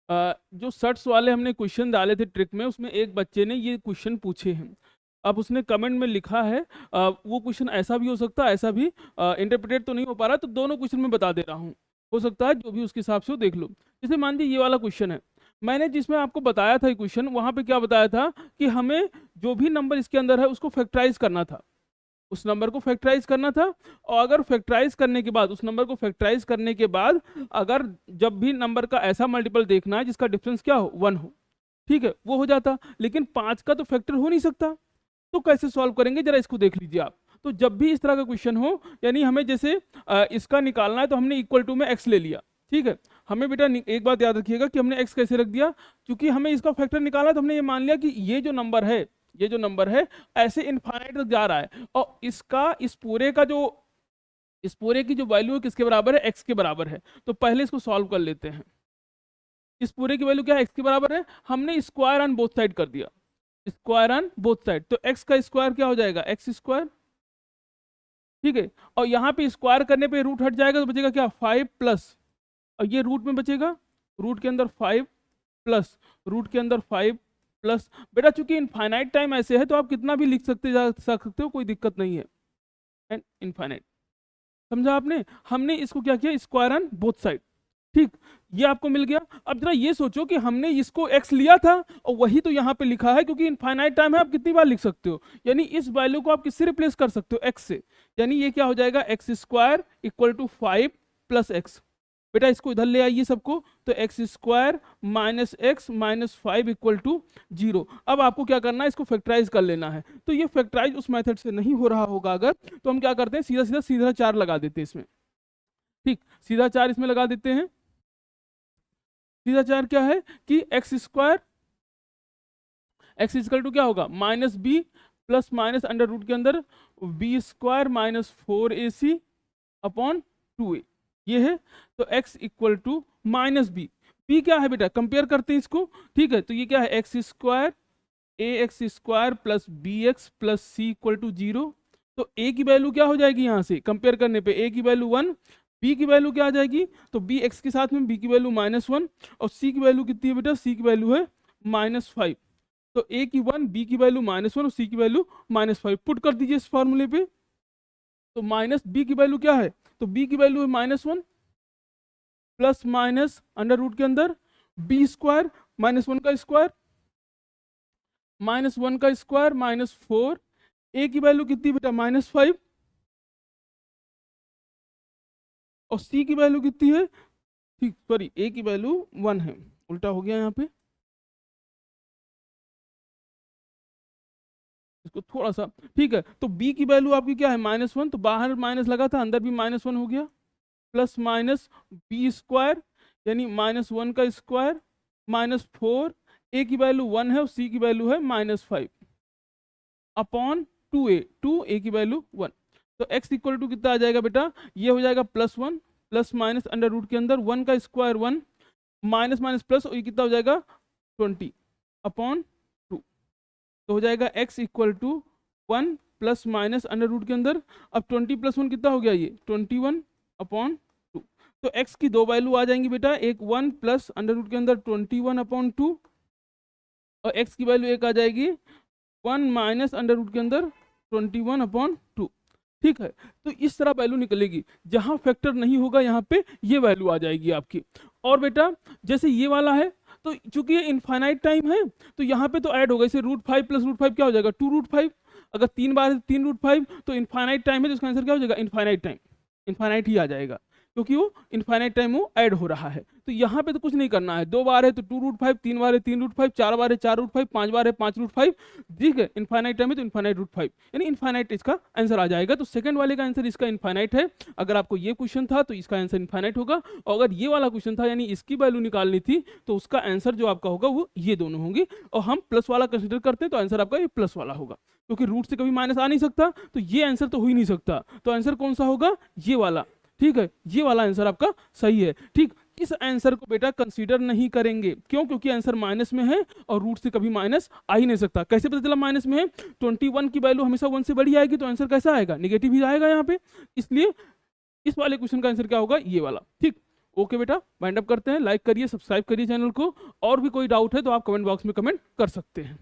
जो सर्ट्स वाले हमने क्वेश्चन डाले थे ट्रिक में, उसमें एक बच्चे ने ये क्वेश्चन पूछे हैं। अब उसने कमेंट में लिखा है वो क्वेश्चन ऐसा भी हो सकता है, ऐसा भी इंटरप्रेटेड तो नहीं हो पा रहा, तो दोनों क्वेश्चन मैं बता दे रहा हूँ, हो सकता है जो भी उसके हिसाब से हो देख लो। जैसे मान लीजिए ये वाला क्वेश्चन है, मैंने जिसमें आपको बताया था ये क्वेश्चन, वहाँ पे क्या बताया था कि हमें जो भी नंबर इसके अंदर है उसको फैक्टराइज करना था, उस नंबर को फैक्टराइज करना था। और अगर फैक्टराइज करने के बाद, उस नंबर को फैक्टराइज करने के बाद, अगर जब भी नंबर का ऐसा मल्टीपल देखना है जिसका डिफरेंस क्या हो, 1 हो, ठीक है, वो हो जाता। लेकिन 5 का तो फैक्टर हो नहीं सकता, तो कैसे सॉल्व करेंगे जरा इसको देख लीजिए आप। तो जब भी इस तरह का क्वेश्चन हो, यानी हमें जैसे इसका निकालना है, तो हमने इक्वल टू में x ले लिया, ठीक है। हमें बेटा एक बात याद रखिएगा कि हमने x कैसे रख दिया, क्योंकि हमें इसका फैक्टर निकालना है, तो हमने ये मान लिया कि ये जो नंबर है, ये जो नंबर है ऐसे इनफाइनाइट तक जा रहा है, और इसका इस पूरे की जो वैल्यू है किसके बराबर है, x के बराबर है। तो पहले इसको सॉल्व कर लेते हैं। इस पूरे की वैल्यू क्या है, x के बराबर है, हमने स्क्वायर ऑन बोथ साइड कर दिया, स्क्वायर ऑन बोथ साइड, तो x का स्क्वायर क्या हो जाएगा, x स्क्वायर, ठीक है। और यहाँ पे स्क्वायर करने पे रूट हट जाएगा, तो बचेगा क्या, 5 प्लस, और ये रूट में बचेगा, रूट के अंदर 5 प्लस, रूट के अंदर 5 प्लस। बेटा चूंकि इनफाइनाइट टाइम ऐसे है, तो आप कितना भी लिख सकते हो, कोई दिक्कत नहीं है, एंड इनफाइनाइट, समझा आपने। हमने इसको क्या किया, स्क्वायर ऑन बोथ साइड, ठीक, ये आपको मिल गया। अब जरा ये सोचो कि हमने इसको x लिया था, और वही तो यहाँ पे लिखा है, क्योंकि इनफाइनाइट टाइम है, आप कितनी बार लिख सकते हो, यानी इस वैल्यू को आप किससे रिप्लेस कर सकते हो, x से, यानी ये क्या हो जाएगा, x square equal to 5 plus x. बेटा इसको इधर ले आइए सबको, तो x square minus x minus 5 equal to 0। अब आपको क्या करना है, इसको फैक्टराइज कर लेना है। तो ये फैक्टराइज उस मेथड से नहीं हो रहा होगा अगर, तो हम क्या करते हैं, सीधा सीधा सीधा 4 लगा देते हैं इसमें, ठीक, सीधा 4 इसमें लगा देते हैं। सीधा 4 क्या है कि x square, x equal to क्या होगा, minus b plus minus under root के अंदर B square minus 4ac upon 2a, ये है। तो x equal to minus b, b क्या है बेटा, कंपेयर करते हैं इसको, ठीक है। तो ये क्या है, x square a x square plus b x plus c equal to 0। तो a की वैल्यू क्या हो जाएगी, यहाँ से कंपेयर करने पे a की वैल्यू 1, b की वैल्यू क्या आ जाएगी, तो b x के साथ में b की वैल्यू -1, और c की वैल्यू कितनी है बेटा, c की वैल्यू है -5। तो a की 1, b की वैल्यू -1 और c की वैल्यू -5, पुट कर दीजिए इस फॉर्मूले पे। तो माइनस b की वैल्यू क्या है, तो b की वैल्यू है -1 प्लस माइनस अंडर रूट के अंदर बी स्क्वायर -1 का स्क्वायर -1 का स्क्वायर -4, ए की वैल्यू कितनी बेटा, -5, और सी की वैल्यू कितनी है, ठीक सॉरी, ए की वैल्यू 1 है, उल्टा हो गया यहाँ पे, इसको थोड़ा सा, ठीक है। तो b की वैल्यू आपकी क्या है, -1, तो बाहर माइनस लगा था, अंदर भी -1 हो गया, प्लस माइनस बी स्क्वायर यानी -1 का स्क्वायर -4, ए की वैल्यू 1 है और सी की वैल्यू है -5 अपॉन 2a, 2a की वैल्यू 1। तो x इक्वल टू कितना आ जाएगा बेटा, ये हो जाएगा +1 प्लस माइनस अंडर रूट के अंदर 1 का स्क्वायर 1 माइनस माइनस प्लस, और ये कितना हो जाएगा 20 अपॉन 2। तो हो जाएगा x equal to 1 plus minus under root के अंदर, अब 20 प्लस 1 कितना हो गया, ये 21 अपॉन 2। तो x की दो वैल्यू आ जाएंगी बेटा, एक 1 प्लस अंडर रूट के अंदर 21 अपॉन 2, और x की वैल्यू एक आ जाएगी 1 माइनस अंडर रूट के अंदर 21 अपॉन 2, ठीक है। तो इस तरह वैल्यू निकलेगी, जहां फैक्टर नहीं होगा यहाँ पे ये वैल्यू आ जाएगी आपकी। और बेटा जैसे ये वाला है, तो चूंकि ये इनफाइनाइट टाइम है, तो यहाँ पे तो ऐड होगा, इसे √5 प्लस √5 क्या हो जाएगा, 2√5। अगर 3 बार 3√5, तो इनफाइनाइट टाइम है, तो इसका आंसर क्या हो जाएगा, इनफाइनाइट टाइम, इनफाइनाइट ही आ जाएगा, क्योंकि वो इनफाइनाइट टाइम वो ऐड हो रहा है। तो यहाँ पे तो कुछ नहीं करना है, 2 बार है तो 2√5, 3 बार है 3√5, 4 बार है 4√5, 5 बार है 5√5, ठीक है। इनफाइनाइट टाइम है तो इनफाइनाइट √5, यानी इनफाइनाइट इसका आंसर आ जाएगा। तो सेकंड वाले का आंसर इसका इनफाइनाइट है। अगर आपको ये क्वेश्चन था तो इसका आंसर इनफाइनाइट होगा, और अगर ये वाला क्वेश्चन था यानी इसकी वैल्यू निकालनी थी, तो उसका आंसर जो आपका होगा वो ये दोनों होंगे। और हम प्लस वाला कंसिडर करते हैं तो आंसर आपका ये प्लस वाला होगा, क्योंकि रूट से कभी माइनस आ नहीं सकता, तो ये आंसर तो हो ही नहीं सकता। तो आंसर कौन सा होगा, ये वाला, ठीक है, ये वाला आंसर आपका सही है, ठीक। इस आंसर को बेटा कंसीडर नहीं करेंगे, क्यों, क्योंकि आंसर माइनस में है और रूट से कभी माइनस आ ही नहीं सकता। कैसे पता चला माइनस में है, 21 की वैल्यू हमेशा 1 से बड़ी आएगी, तो आंसर कैसा आएगा, निगेटिव ही आएगा यहाँ पे। इसलिए इस वाले क्वेश्चन का आंसर क्या होगा, ये वाला, ठीक। ओके बेटा, वाइंड अप करते हैं। लाइक करिए, सब्सक्राइब करिए चैनल को। और भी कोई डाउट है तो आप कमेंट बॉक्स में कमेंट कर सकते हैं।